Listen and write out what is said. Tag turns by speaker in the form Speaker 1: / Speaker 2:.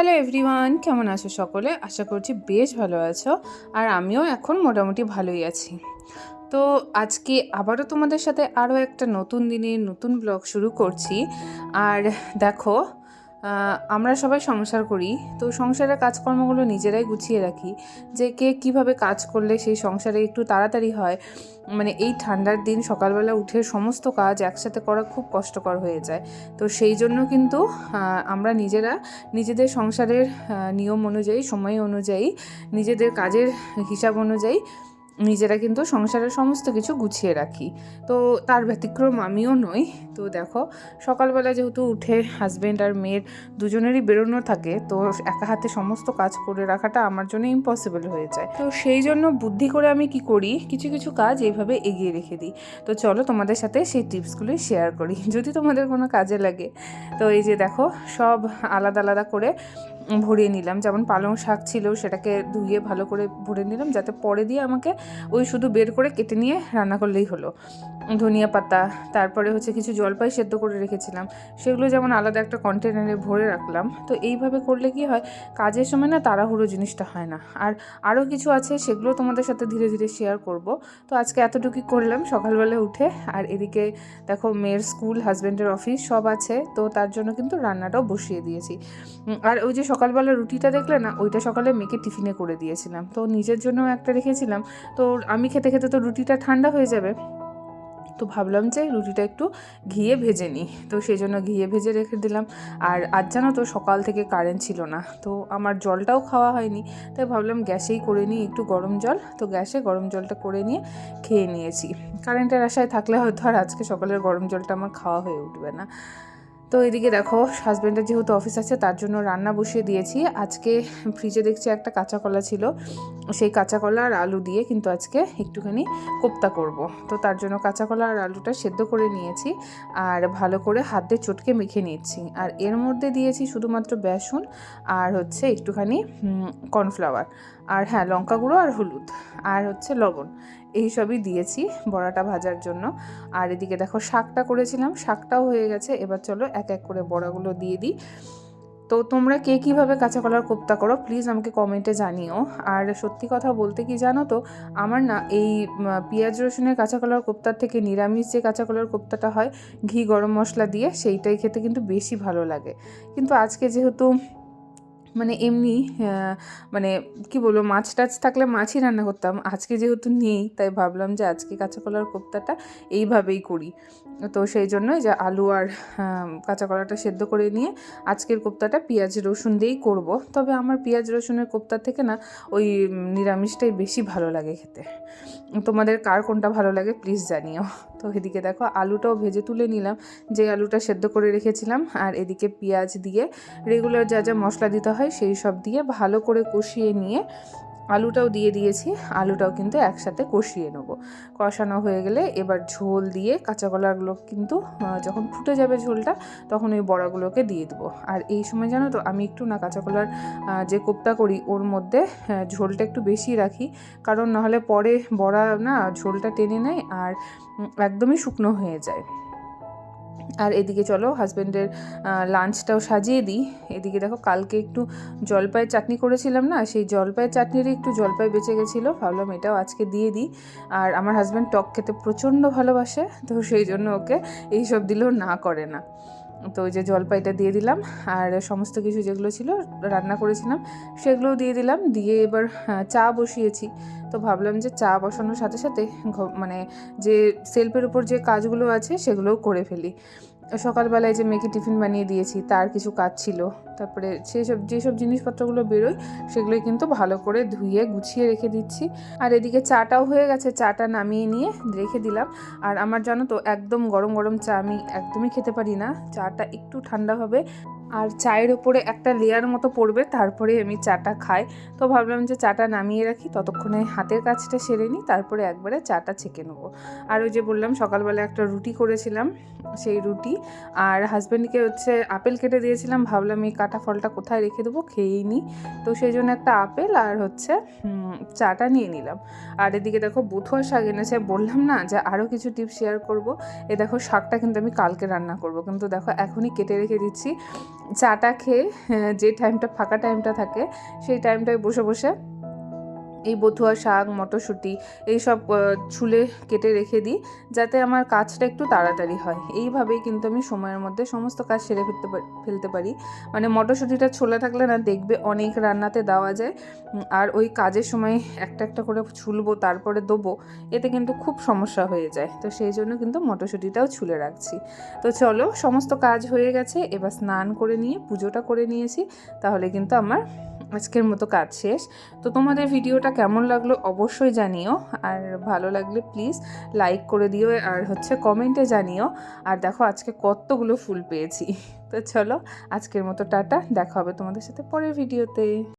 Speaker 1: Hello everyone, কেমন আছো সকলে? আশা করছি বেশ ভালো আছো। আর আমিও এখন মোটামুটি ভালোই আছি। তো আজকে আবারও তোমাদের সাথে আরও একটা নতুন দিনের নতুন ব্লগ শুরু করছি। আর দেখো, আমরা সবাই সংসার করি, তো সংসারের কাজকর্মগুলো নিজেরাই গুছিয়ে রাখি যে কে কীভাবে কাজ করলে সেই সংসারে একটু তাড়াতাড়ি হয়। মানে এই ঠান্ডার দিন সকালবেলা উঠে সমস্ত কাজ একসাথে করা খুব কষ্টকর হয়ে যায়। তো সেই জন্য কিন্তু আমরা নিজেরা নিজেদের সংসারের নিয়ম অনুযায়ী, সময় অনুযায়ী, নিজেদের কাজের হিসাব অনুযায়ী নিজেরা কিন্তু সংসারের সমস্ত কিছু গুছিয়ে রাখি। তো তার ব্যতিক্রম আমিও নই। তো দেখো, সকালবেলা যেহেতু উঠে হাজব্যান্ড আর মেয়ের দুজনেরই বেরোনো থাকে, তো একা হাতে সমস্ত কাজ করে রাখাটা আমার জন্য ইম্পসিবল হয়ে যায়। তো সেই জন্য বুদ্ধি করে আমি কি করি, কিছু কিছু কাজ এইভাবে এগিয়ে রেখে দিই। তো চলো তোমাদের সাথে সেই টিপসগুলোই শেয়ার করি, যদি তোমাদের কোনো কাজে লাগে। তো এই যে দেখো, সব আলাদা আলাদা করে ভরিয়ে নিলাম। যেমন পালং শাক ছিল, সেটাকে ধুয়ে ভালো করে ভরে নিলাম, যাতে পরে দিয়ে আমাকে ওই শুধু বের করে কেটে নিয়ে রান্না করলেই হলো। ধনিয়া পাতা, তারপরে হচ্ছে কিছু জলপাই সেদ্ধ করে রেখেছিলাম, সেগুলো যেমন আলাদা একটা কন্টেনারে ভরে রাখলাম। তো এইভাবে করলে কি হয়, কাজের সময় না তাড়াহুড়ো জিনিসটা হয় না। আর আরও কিছু আছে, সেগুলো তোমাদের সাথে ধীরে ধীরে শেয়ার করব। তো আজকে এতটুকুই করলাম সকালবেলা উঠে। আর এদিকে দেখো, মেয়ের স্কুল, হাজব্যান্ডের অফিস সব আছে, তো তার জন্য কিন্তু রান্নাটাও বসিয়ে দিয়েছি। আর ওই যে সকালবেলা রুটিটা দেখলে না, ওইটা সকালে মেয়েকে টিফিনে করে দিয়েছিলাম। তো নিজের জন্যও একটা রেখেছিলাম। তো আমি খেতে খেতে তো রুটিটা ঠান্ডা হয়ে যাবে, তো ভাবলাম যে রুটিটা একটু ঘিয়ে ভেজে নিই। তো সেই জন্য ঘিয়ে ভেজে রেখে দিলাম। আর আজ জানো তো, সকাল থেকে কারেন্ট ছিল না, তো আমার জলটাও খাওয়া হয়নি। তাই ভাবলাম গ্যাসেই করে নিই একটু গরম জল। তো গ্যাসে গরম জলটা করে নিয়ে খেয়ে নিয়েছি। কারেন্টের আশায় থাকলে হয়তো আর আজকে সকালের গরম জলটা আমার খাওয়া হয়ে উঠবে না। তো এদিকে দেখো, হাজব্যান্ডের যেহেতু অফিস আছে, তার জন্য রান্না বসিয়ে দিয়েছি। আজকে ফ্রিজে দেখছি একটা কাঁচা কলা ছিল, সেই কাঁচা কলা আর আলু দিয়ে কিন্তু আজকে একটুখানি কোপ্তা করব। তো তার জন্য কাঁচা কলা আর আলুটা সেদ্ধ করে নিয়েছি, আর ভালো করে হাত দিয়ে চটকে মেখে নিচ্ছি। আর এর মধ্যে দিয়েছি শুধুমাত্র বেসন আর হচ্ছে একটুখানি কর্নফ্লাওয়ার, আর হ্যাঁ, লঙ্কা গুঁড়ো আর হলুদ, আর হচ্ছে লবণ, এই সবই দিয়েছি বড়াটা ভাজার জন্য। আর এদিকে দেখো, শাকটা করেছিলাম, শাকটাও হয়ে গেছে। এবার চলো এক এক করে বড়াগুলো দিয়ে দিই। তো তোমরা কে কীভাবে কাঁচা কলার কোপ্তা করো প্লিজ আমাকে কমেন্টে জানিও। আর সত্যি কথা বলতে কি জানো তো, আমার না এই পেঁয়াজ রসুনের কাঁচা কলার কোপ্তার থেকে নিরামিষ যে কাঁচা কলার কোপ্তাটা হয় ঘি গরম মশলা দিয়ে, সেইটাই খেতে কিন্তু বেশি ভালো লাগে। কিন্তু আজকে যেহেতু মানে এমনি মানে কি বলবো, মাছ টাছ থাকলে মাছই রান্না করতাম, আজকে যেহেতু নেই, তাই ভাবলাম যে আজকে কাঁচা কলার কোপ্তাটা এইভাবেই করি। তো সেই জন্যই যে আলু আর কাঁচা কলাটা সেদ্ধ করে নিয়ে আজকের কোপ্তাটা পেঁয়াজ রসুন দিয়েই করব। তবে আমার পেঁয়াজ রসুনের কোপ্তার থেকে না ওই নিরামিষটাই বেশি ভালো লাগে খেতে। তোমাদের কার কোনটা ভালো লাগে প্লিজ জানিও। তো এদিকে দেখো, আলুটাও ভেজে তুলে নিলাম, যে আলুটা সেদ্ধ করে রেখেছিলাম। আর এদিকে পেঁয়াজ দিয়ে রেগুলার যা যা মশলা দিতে হয় সেই সব দিয়ে ভালো করে কষিয়ে নিয়ে আলুটাও দিয়ে দিয়েছি। আলুটাও কিন্তু একসাথে কষিয়ে নেব। কষানো হয়ে গেলে এবার ঝোল দিয়ে কাঁচা কলাগুলো কিন্তু যখন ফুটে যাবে ঝোলটা, তখন ওই বড়াগুলোকে দিয়ে দেবো। আর এই সময় জানো তো, আমি একটু না কাঁচা কলার যে কোপ্তা করি ওর মধ্যে ঝোলটা একটু বেশি রাখি, কারণ নাহলে পরে বড়া না ঝোলটা টেনে নেয় আর একদমই শুকনো হয়ে যায়। আর এদিকে চলো হাজব্যান্ডের লাঞ্চটাও সাজিয়ে দিই। এদিকে দেখো, কালকে একটু জলপাইয়ের চাটনি করেছিলাম না, সেই জলপাইয়ের চাটনিরই একটু জলপাই বেঁচে গেছিলো, ভাবলাম এটাও আজকে দিয়ে দিই। আর আমার হাজব্যান্ড টক খেতে প্রচণ্ড ভালোবাসে, তো সেই জন্য ওকে এইসব দিলেও না করে না। তো ওই যে জলপাইটা দিয়ে দিলাম, আর সমস্ত কিছু যেগুলো ছিল রান্না করেছিলাম সেগুলোও দিয়ে দিলাম। দিয়ে এবার চা বসিয়েছি। তো ভাবলাম যে চা বসানোর সাথে সাথে মানে যে সেলফের উপর যে কাজগুলো আছে সেগুলোও করে ফেলি। সকালবেলায় যে মেয়েকে টিফিন বানিয়ে দিয়েছি, তার কিছু কাজ ছিল। তারপরে যেসব জিনিসপত্রগুলো বেরোয় সেগুলোই কিন্তু ভালো করে ধুয়ে গুছিয়ে রেখে দিচ্ছি। আর এদিকে চাটাও হয়ে গেছে, চাটা নামিয়ে নিয়ে রেখে দিলাম। আর আমার জানো তো, একদম গরম গরম চা আমি একদমই খেতে পারি না, চাটা একটু ঠান্ডা হবে আর চায়ের উপরে একটা লেয়ার মতো পড়বে, তারপরে আমি চাটা খাই। তো ভাবলাম যে চাটা নামিয়ে রাখি, ততক্ষণে হাতের কাজটা সেরে নিই, তারপরে একবারে চাটা ছেঁকে নেবো। আর ওই যে বললাম সকালবেলা একটা রুটি করেছিলাম, সেই রুটি আর হাজব্যান্ডকে হচ্ছে আপেল কেটে দিয়েছিলাম, ভাবলাম এই কাটা ফলটা কোথায় রেখে দেবো, খেয়েই নিই। তো সেই জন্য একটা আপেল আর হচ্ছে চাটা নিয়ে নিলাম। আর এদিকে দেখো, বথুয়া শাক এনেছে, বললাম না যে আরও কিছু টিপস শেয়ার করব। এ দেখো, শাকটা কিন্তু আমি কালকে রান্না করব, কিন্তু দেখো এখনই কেটে রেখে দিচ্ছি। চাটা খেয়ে যে টাইমটা ফাঁকা টাইমটা থাকে সেই টাইমটায় বসে বসে এই বথুয়া শাক, মটরশুঁটি এইসব ছুলে কেটে রেখে দিই, যাতে আমার কাজটা একটু তাড়াতাড়ি হয়। এইভাবেই কিন্তু আমি সময়ের মধ্যে সমস্ত কাজ সেরে ফেলতে পারি। মানে মটরশুঁটিটা ছোলা থাকলে না দেখবে অনেক রান্নাতে দেওয়া যায়। আর ওই কাজের সময় একটা একটা করে ছুলবো তারপরে দেবো, এতে কিন্তু খুব সমস্যা হয়ে যায়। তো সেই জন্য কিন্তু মটরশুঁটিটাও ছুলে রাখছি। তো চলো, সমস্ত কাজ হয়ে গেছে, এবার স্নান করে নিয়ে পুজোটা করে নিয়েছি, তাহলে কিন্তু আমার আজকের মতো কাজ শেষ। তো তোমাদের ভিডিওটা কেমন লাগলো অবশ্যই জানিও, আর ভালো লাগলে প্লিজ লাইক করে দিও, আর কমেন্টে জানিও। আর দেখো আজকে কতগুলো ফুল পেয়েছি। তো চলো, আজকের মতো টাটা, দেখা হবে তোমাদের সাথে পরের ভিডিওতে।